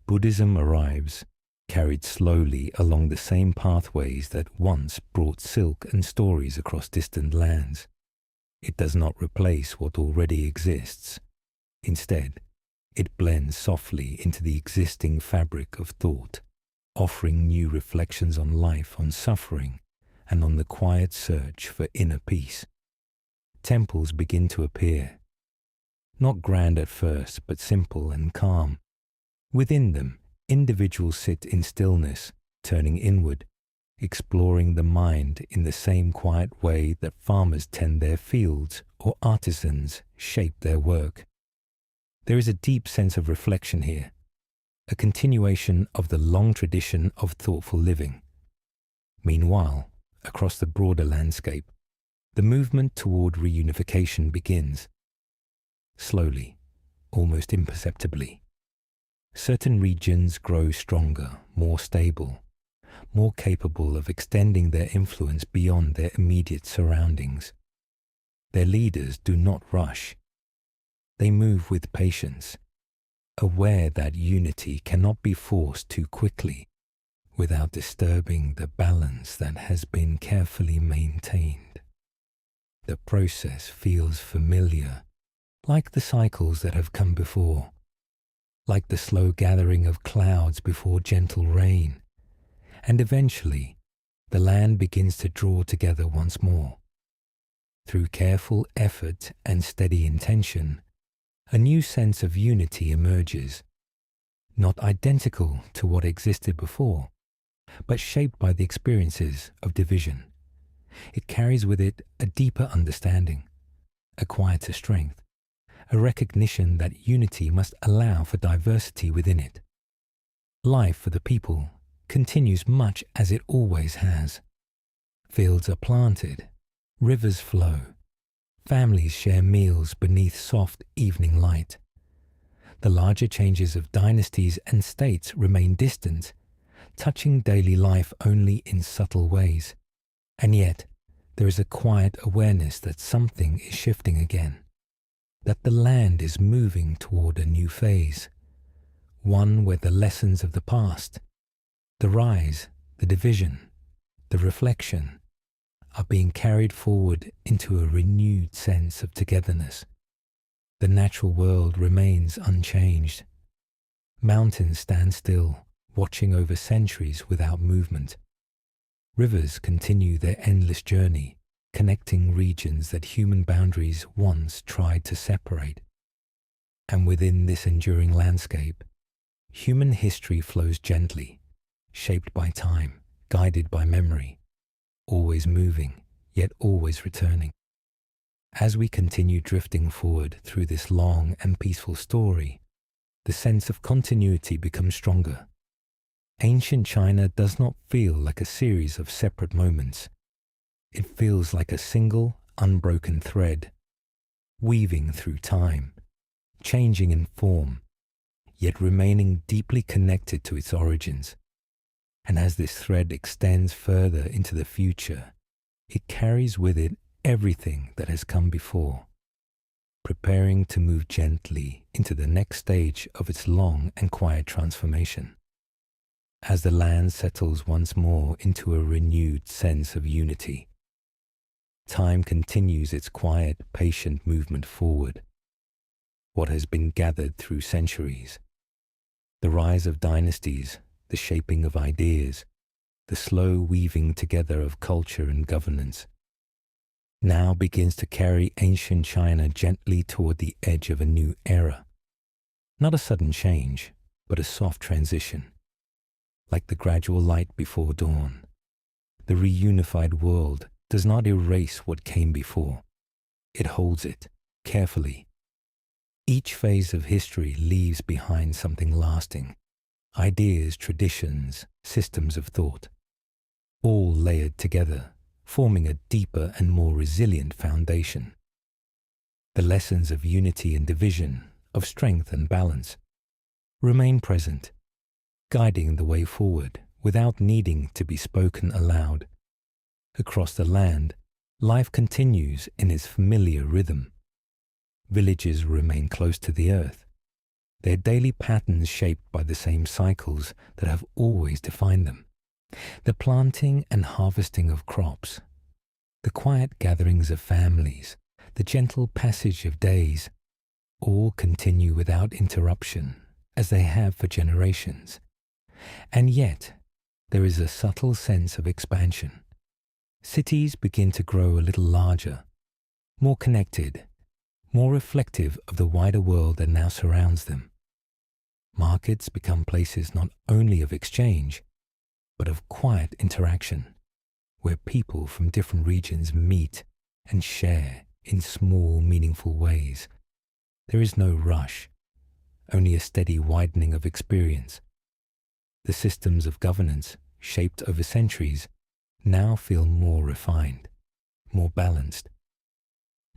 Buddhism arrives, carried slowly along the same pathways that once brought silk and stories across distant lands. It does not replace what already exists. Instead, it blends softly into the existing fabric of thought, offering new reflections on life, on suffering, and on the quiet search for inner peace. Temples begin to appear, not grand at first, but simple and calm. Within them, individuals sit in stillness, turning inward, exploring the mind in the same quiet way that farmers tend their fields or artisans shape their work. There is a deep sense of reflection here, a continuation of the long tradition of thoughtful living. Meanwhile, across the broader landscape, the movement toward reunification begins. Slowly, almost imperceptibly. Certain regions grow stronger, more stable, more capable of extending their influence beyond their immediate surroundings. Their leaders do not rush. They move with patience, aware that unity cannot be forced too quickly without disturbing the balance that has been carefully maintained. The process feels familiar, like the cycles that have come before, like the slow gathering of clouds before gentle rain, and eventually the land begins to draw together once more. Through careful effort and steady intention, a new sense of unity emerges, not identical to what existed before, but shaped by the experiences of division. It carries with it a deeper understanding, a quieter strength, a recognition that unity must allow for diversity within it. Life for the people continues much as it always has. Fields are planted, rivers flow, families share meals beneath soft evening light. The larger changes of dynasties and states remain distant, touching daily life only in subtle ways. And yet, there is a quiet awareness that something is shifting again, that the land is moving toward a new phase, one where the lessons of the past, the rise, the division, the reflection, are being carried forward into a renewed sense of togetherness. The natural world remains unchanged. Mountains stand still, watching over centuries without movement. Rivers continue their endless journey, connecting regions that human boundaries once tried to separate. And within this enduring landscape, human history flows gently, shaped by time, guided by memory, always moving, yet always returning. As we continue drifting forward through this long and peaceful story, the sense of continuity becomes stronger. Ancient China does not feel like a series of separate moments. It feels like a single, unbroken thread, weaving through time, changing in form, yet remaining deeply connected to its origins. And as this thread extends further into the future, it carries with it everything that has come before, preparing to move gently into the next stage of its long and quiet transformation. As the land settles once more into a renewed sense of unity, time continues its quiet, patient movement forward. What has been gathered through centuries, the rise of dynasties, the shaping of ideas, the slow weaving together of culture and governance, now begins to carry ancient China gently toward the edge of a new era. Not a sudden change, but a soft transition. Like the gradual light before dawn, the reunified world does not erase what came before. It holds it carefully. Each phase of history leaves behind something lasting, ideas, traditions, systems of thought, all layered together, forming a deeper and more resilient foundation. The lessons of unity and division, of strength and balance, remain present, guiding the way forward without needing to be spoken aloud. Across the land, life continues in its familiar rhythm. Villages remain close to the earth, their daily patterns shaped by the same cycles that have always defined them. The planting and harvesting of crops, the quiet gatherings of families, the gentle passage of days, all continue without interruption as they have for generations. And yet, there is a subtle sense of expansion. Cities begin to grow a little larger, more connected, more reflective of the wider world that now surrounds them. Markets become places not only of exchange, but of quiet interaction, where people from different regions meet and share in small, meaningful ways. There is no rush, only a steady widening of experience. The systems of governance, shaped over centuries, now feel more refined, more balanced.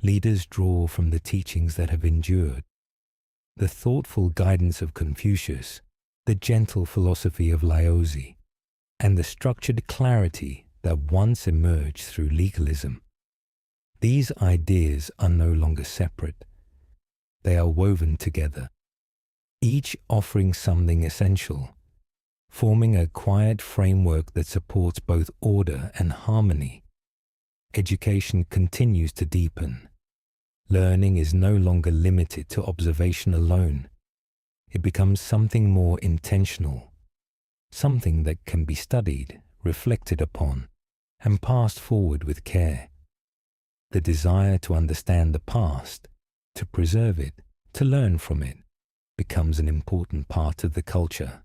Leaders draw from the teachings that have endured, the thoughtful guidance of Confucius, the gentle philosophy of Laozi, and the structured clarity that once emerged through legalism. These ideas are no longer separate. They are woven together, each offering something essential, forming a quiet framework that supports both order and harmony. Education continues to deepen. Learning is no longer limited to observation alone. It becomes something more intentional, something that can be studied, reflected upon, and passed forward with care. The desire to understand the past, to preserve it, to learn from it, becomes an important part of the culture.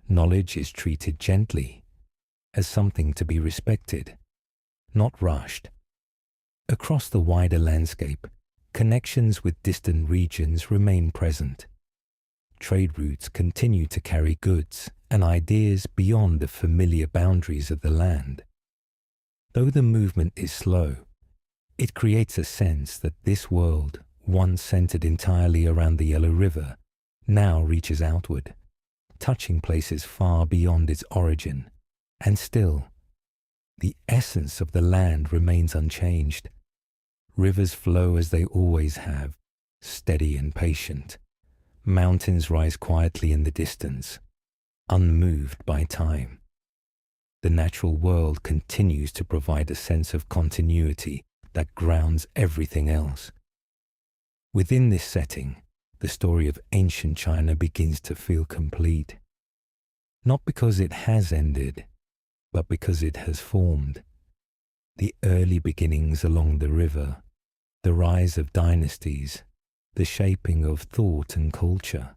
Knowledge is treated gently, as something to be respected, not rushed. Across the wider landscape, connections with distant regions remain present. Trade routes continue to carry goods and ideas beyond the familiar boundaries of the land. Though the movement is slow, it creates a sense that this world, once centered entirely around the Yellow River, now reaches outward, touching places far beyond its origin. And still, the essence of the land remains unchanged. Rivers flow as they always have, steady and patient. Mountains rise quietly in the distance, unmoved by time. The natural world continues to provide a sense of continuity that grounds everything else. Within this setting, the story of ancient China begins to feel complete. Not because it has ended, but because it has formed. The early beginnings along the river, the rise of dynasties, the shaping of thought and culture,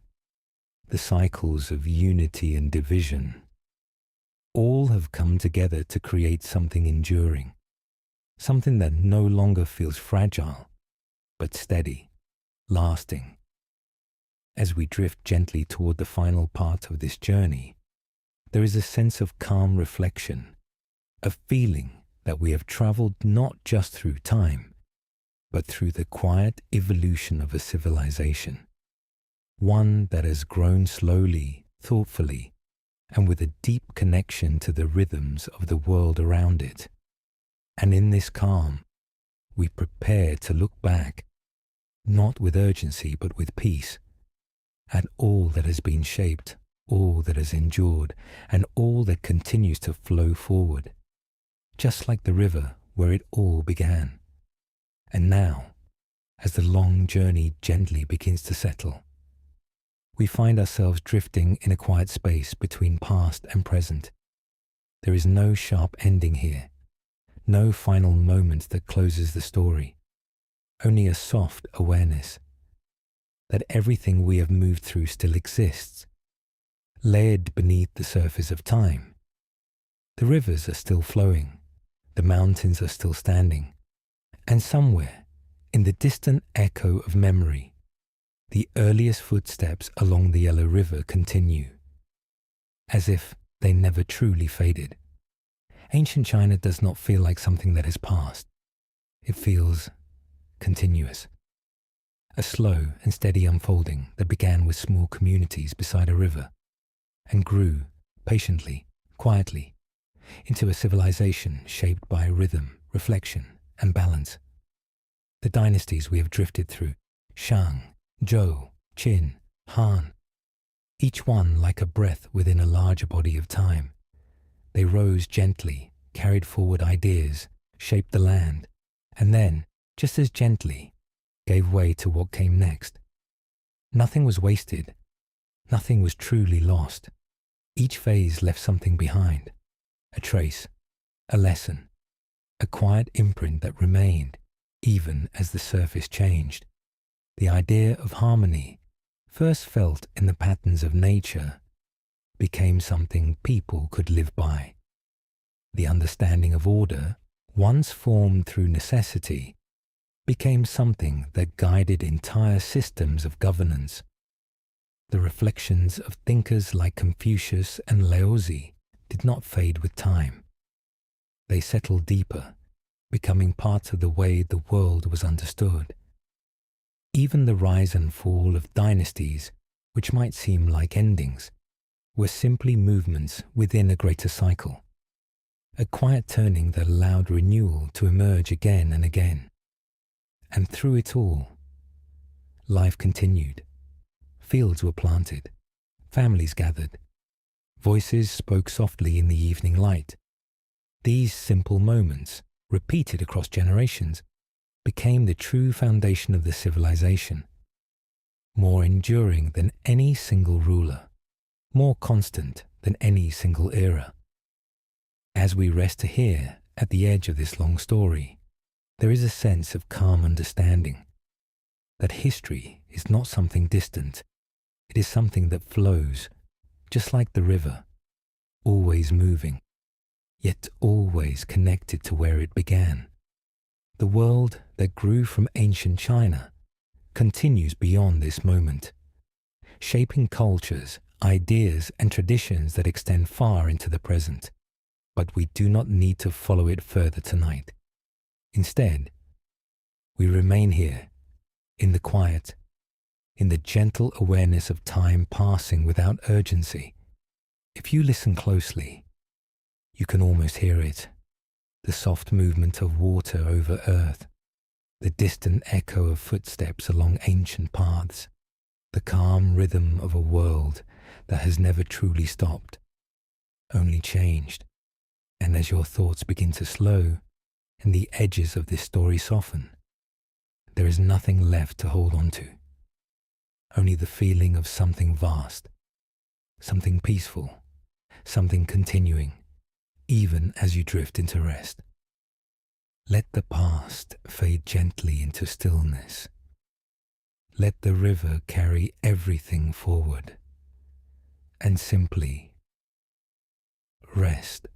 the cycles of unity and division, all have come together to create something enduring, something that no longer feels fragile, but steady, lasting. As we drift gently toward the final part of this journey, there is a sense of calm reflection, a feeling that we have traveled not just through time, but through the quiet evolution of a civilization, one that has grown slowly, thoughtfully, and with a deep connection to the rhythms of the world around it. And in this calm, we prepare to look back, not with urgency but with peace, at all that has been shaped, all that has endured, and all that continues to flow forward, just like the river where it all began. And now, as the long journey gently begins to settle, we find ourselves drifting in a quiet space between past and present. There is no sharp ending here, no final moment that closes the story, only a soft awareness that everything we have moved through still exists, layered beneath the surface of time. The rivers are still flowing, the mountains are still standing, and somewhere, in the distant echo of memory, the earliest footsteps along the Yellow River continue, as if they never truly faded. Ancient China does not feel like something that has passed. It feels continuous. A slow and steady unfolding that began with small communities beside a river and grew patiently, quietly, into a civilization shaped by rhythm, reflection, and balance. The dynasties we have drifted through, Shang, Zhou, Qin, Han, each one like a breath within a larger body of time. They rose gently, carried forward ideas, shaped the land, and then, just as gently, gave way to what came next. Nothing was wasted. Nothing was truly lost. Each phase left something behind, a trace, a lesson, a quiet imprint that remained even as the surface changed. The idea of harmony, first felt in the patterns of nature, became something people could live by. The understanding of order, once formed through necessity, became something that guided entire systems of governance. The reflections of thinkers like Confucius and Laozi did not fade with time. They settled deeper, becoming part of the way the world was understood. Even the rise and fall of dynasties, which might seem like endings, were simply movements within a greater cycle, a quiet turning that allowed renewal to emerge again and again. And through it all, life continued. Fields were planted, families gathered, voices spoke softly in the evening light. These simple moments, repeated across generations, became the true foundation of the civilization, more enduring than any single ruler, more constant than any single era. As we rest here at the edge of this long story, there is a sense of calm understanding that history is not something distant. It is something that flows, just like the river, always moving, yet always connected to where it began. The world that grew from ancient China continues beyond this moment, shaping cultures, ideas, and traditions that extend far into the present. But we do not need to follow it further tonight. Instead, we remain here, in the quiet, in the gentle awareness of time passing without urgency. If you listen closely, you can almost hear it, the soft movement of water over earth, the distant echo of footsteps along ancient paths, the calm rhythm of a world that has never truly stopped, only changed. And as your thoughts begin to slow and the edges of this story soften, there is nothing left to hold on to, only the feeling of something vast, something peaceful, something continuing, even as you drift into rest. Let the past fade gently into stillness. Let the river carry everything forward, and simply rest.